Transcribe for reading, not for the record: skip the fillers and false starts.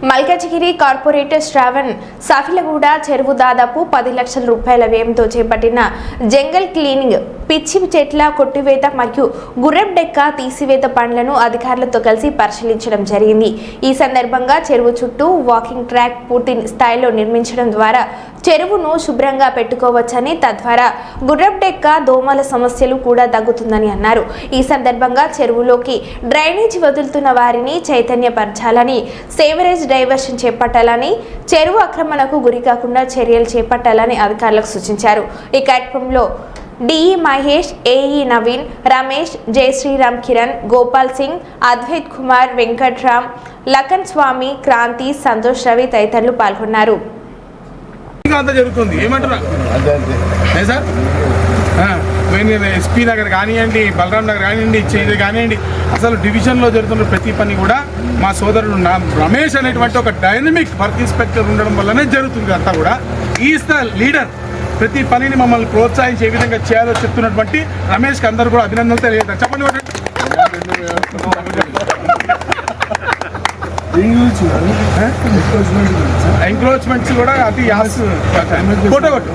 Malkajgiri corporator Shravan సాఫిలగూడ చెరువు దాదాపు 10 లక్షల రూపాయల వ్యయంతో చేపట్టిన జంగల్ క్లీనింగ్, పిచ్చి చెట్ల కొట్టివేత మరియు గుర్రం డెక్క తీసివేత పనులను అధికారులతో కలిసి పరిశీలించడం జరిగింది. ఈ సందర్భంగా చెరువు చుట్టూ వాకింగ్ ట్రాక్ పూర్తి స్థాయిలో నిర్మించడం ద్వారా చెరువును శుభ్రంగా పెట్టుకోవచ్చని, తద్వారా గుర్రం డెక్క దోమల సమస్యలు కూడా తగ్గుతుందని అన్నారు. ఈ సందర్భంగా చెరువులోకి డ్రైనేజ్ వదులుతున్న వారిని చైతన్యపరచాలని, సేవరేజ్ డైవర్షన్ చేపట్టాలని, చెరువు ఆక్రమణకు గురికాకుండా చర్యలు చేపట్టాలని అధికారులకు సూచించారు. ఈ కార్యక్రమంలో డిఈ మహేష్, ఏఈ నవీన్, రమేష్, జై శ్రీరామ్, కిరణ్, గోపాల్ సింగ్, అద్వైత్ కుమార్, వెంకట్రామ్, లఖన్ స్వామి, క్రాంతి, సంతోష్ రవి తదితరులు పాల్గొన్నారు. ఎస్పీ నగర్ కానివ్వండి, బలరాం నగర్ కానివ్వండి, చేది కానివ్వండి, అసలు డివిజన్లో జరుగుతున్న ప్రతి పని కూడా మా సోదరుడు రమేష్ అనేటువంటి ఒక డైనమిక్ వర్క్ ఇన్స్పెక్టర్ ఉండడం వల్లనే జరుగుతుంది. అంతా కూడా ఈజ్ ద లీడర్. ప్రతి పనిని మమ్మల్ని ప్రోత్సహించి ఏ విధంగా చేయాలో చెప్తున్నటువంటి రమేష్కి అందరూ కూడా అభినందనలు తెలియజేస్తారు. చెప్పండి. ఎంక్రోచ్మెంట్స్ కూడా అది ఫోటో కొట్టు.